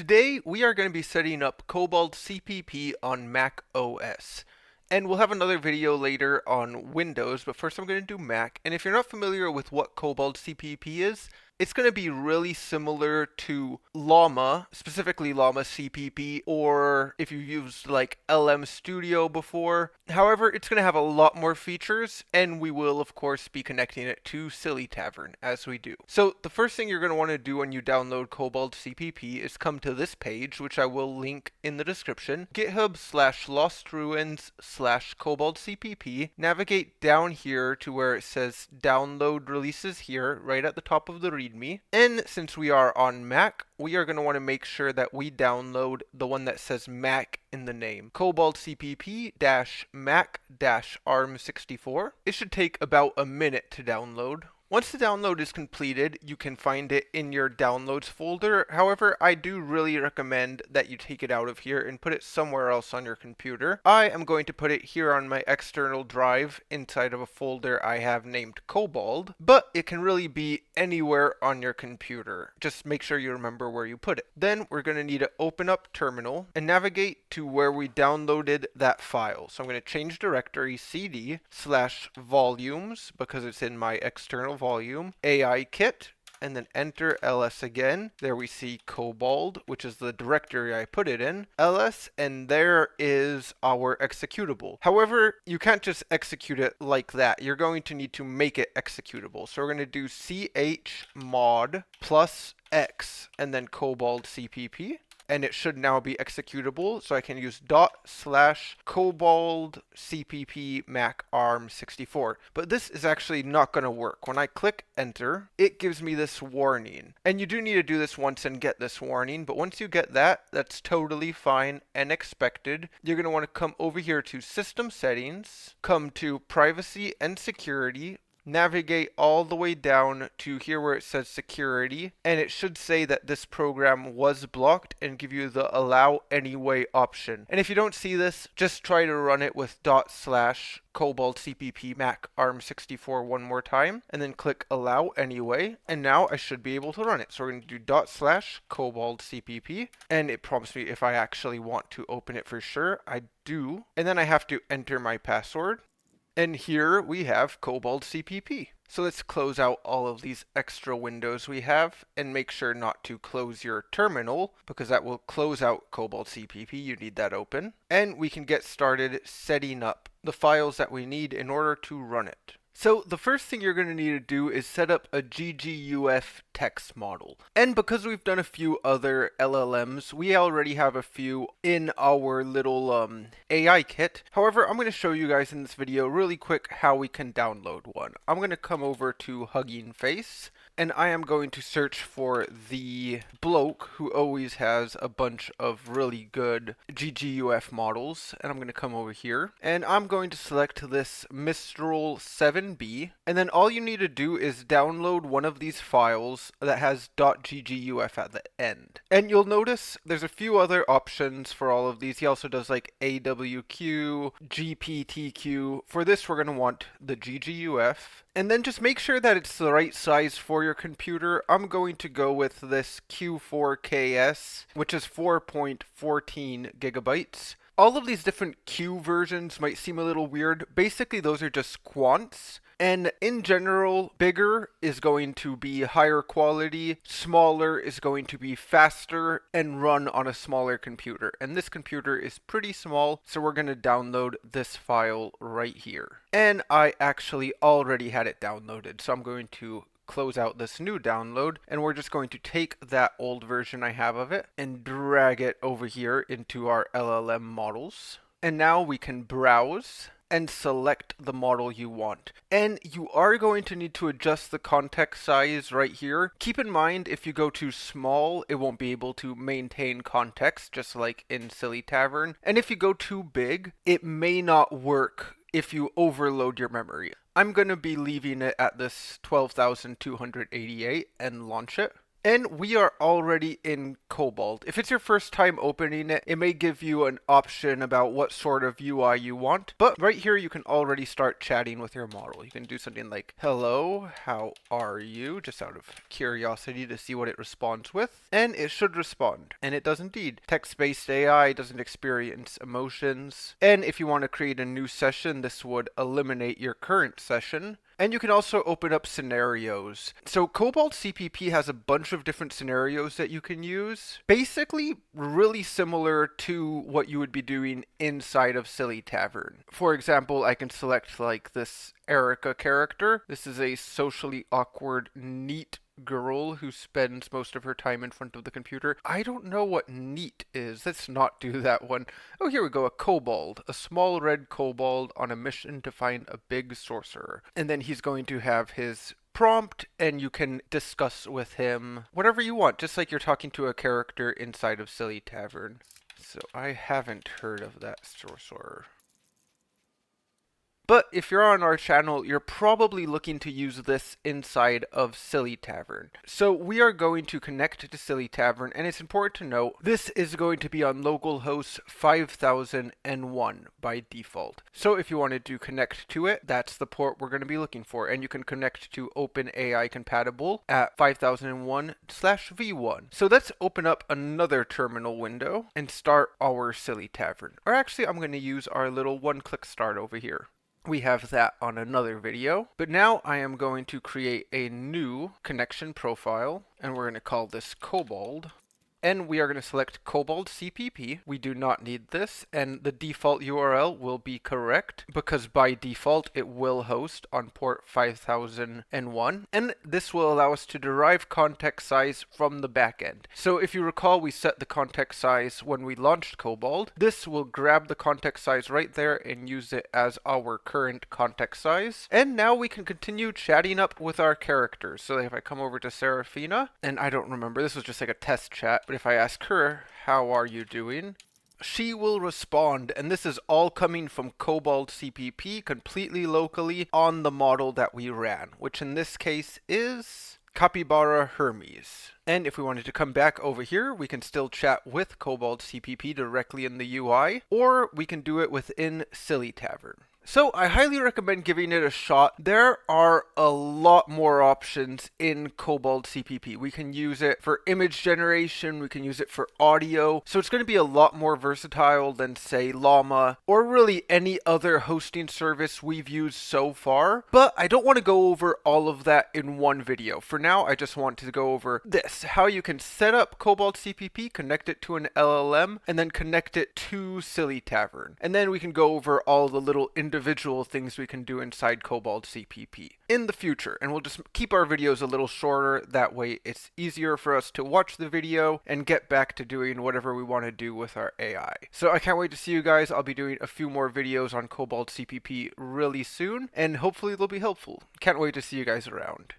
Today we are going to be setting up Koboldcpp on Mac OS. And we'll have another video later on Windows, but first I'm going to do Mac. And if you're not familiar with what Koboldcpp is, it's going to be really similar to Llama, specifically Llama CPP, or if you've used like LM Studio before. However, it's going to have a lot more features, and we will of course be connecting it to SillyTavern as we do. So the first thing you're going to want to do when you download Koboldcpp is come to this page, which I will link in the description, github/lostruins/koboldcpp. Navigate down here to where it says download releases here, right at the top of the README. And since we are on Mac, we are going to want to make sure that we download the one that says Mac in the name, Koboldcpp-Mac-ARM64. It should take about a minute to download. Once the download is completed, you can find it in your downloads folder. However, I do really recommend that you take it out of here and put it somewhere else on your computer. I am going to put it here on my external drive inside of a folder I have named Kobold, but it can really be anywhere on your computer. Just make sure you remember where you put it. Then we're going to need to open up Terminal and navigate to where we downloaded that file. So I'm going to change directory cd/volumes because it's in my external volume, AI kit, and then enter ls again. There we see Kobold, which is the directory I put it in, ls, and there is our executable. However, you can't just execute it like that. You're going to need to make it executable. So we're going to do chmod plus x and then Koboldcpp. And it should now be executable, so I can use ./Koboldcpp-Mac-ARM64. But this is actually not going to work. When I click enter, it gives me this warning. And you do need to do this once and get this warning, but once you get that, that's totally fine and expected. You're going to want to come over here to System Settings, come to Privacy and Security, navigate all the way down to here where it says security, and it should say that this program was blocked and give you the allow anyway option. And if you don't see this, just try to run it with ./Koboldcpp-Mac-ARM64 one more time, and then click allow anyway, and now I should be able to run it. So we're going to do ./Koboldcpp, and it prompts me if I actually want to open it for sure. I do, and then I have to enter my password. And here we have Koboldcpp. So let's close out all of these extra windows we have and make sure not to close your terminal because that will close out Koboldcpp. You need that open. And we can get started setting up the files that we need in order to run it. So the first thing you're going to need to do is set up a gguf text model. And because we've done a few other LLMs, we already have a few in our little AI kit. However, I'm going to show you guys in this video really quick how we can download one. I'm going to come over to Hugging Face, and I am going to search for the bloke who always has a bunch of really good gguf models. And I'm going to come over here, and I'm going to select this Mistral 7B, and then all you need to do is download one of these files that has .gguf at the end. And you'll notice there's a few other options for all of these. He also does like AWQ, GPTQ. For this, we're going to want the gguf. And then just make sure that it's the right size for your computer. I'm going to go with this Q4KS, which is 4.14 gigabytes. All of these different Q versions might seem a little weird. Basically, those are just quants. And in general, bigger is going to be higher quality, smaller is going to be faster, and run on a smaller computer. And this computer is pretty small, so we're going to download this file right here. And I actually already had it downloaded, so I'm going to close out this new download, and we're just going to take that old version I have of it and drag it over here into our LLM models. And now we can browse and select the model you want. And you are going to need to adjust the context size right here. Keep in mind, if you go too small, it won't be able to maintain context, just like in SillyTavern. And if you go too big, it may not work if you overload your memory. I'm going to be leaving it at this 12,288 and launch it. And we are already in Kobold. If it's your first time opening it, it may give you an option about what sort of UI you want. But right here, you can already start chatting with your model. You can do something like, hello, how are you? Just out of curiosity to see what it responds with. And it should respond. And it does indeed. Text-based AI doesn't experience emotions. And if you want to create a new session, this would eliminate your current session. And you can also open up scenarios. So Koboldcpp has a bunch of different scenarios that you can use. Basically, really similar to what you would be doing inside of SillyTavern. For example, I can select like this Erica character. This is a socially awkward, neat girl who spends most of her time in front of the computer. I don't know what neat is. Let's not do that one. Oh, here we go. A kobold. A small red kobold on a mission to find a big sorcerer. And then he's going to have his prompt, and you can discuss with him whatever you want, just like you're talking to a character inside of SillyTavern. So I haven't heard of that sorcerer. But if you're on our channel, you're probably looking to use this inside of SillyTavern. So we are going to connect to SillyTavern, and it's important to note this is going to be on localhost 5001 by default. So if you wanted to connect to it, that's the port we're going to be looking for, and you can connect to OpenAI compatible at 5001/v1. So let's open up another terminal window and start our SillyTavern. Or actually, I'm going to use our little one-click start over here. We have that on another video, but now I am going to create a new connection profile, and we're going to call this Kobold. And we are going to select Koboldcpp. We do not need this, and the default URL will be correct because by default it will host on port 5001. And this will allow us to derive context size from the backend. So if you recall, we set the context size when we launched Kobold. This will grab the context size right there and use it as our current context size. And now we can continue chatting up with our characters. So if I come over to Serafina, and I don't remember, this was just like a test chat, but if I ask her, how are you doing? She will respond, and this is all coming from Koboldcpp completely locally on the model that we ran, which in this case is Capybara Hermes. And if we wanted to come back over here, we can still chat with Koboldcpp directly in the UI, or we can do it within SillyTavern. So I highly recommend giving it a shot. There are a lot more options in Koboldcpp. We can use it for image generation, we can use it for audio, so it's going to be a lot more versatile than, say, Llama, or really any other hosting service we've used so far. But I don't want to go over all of that in one video. For now, I just want to go over this, how you can set up Koboldcpp, connect it to an LLM, and then connect it to SillyTavern. And then we can go over all the little individual things we can do inside Koboldcpp in the future, and we'll just keep our videos a little shorter. That way it's easier for us to watch the video and get back to doing whatever we want to do with our AI. So I can't wait to see you guys. I'll be doing a few more videos on Koboldcpp really soon, and hopefully they'll be helpful. Can't wait to see you guys around.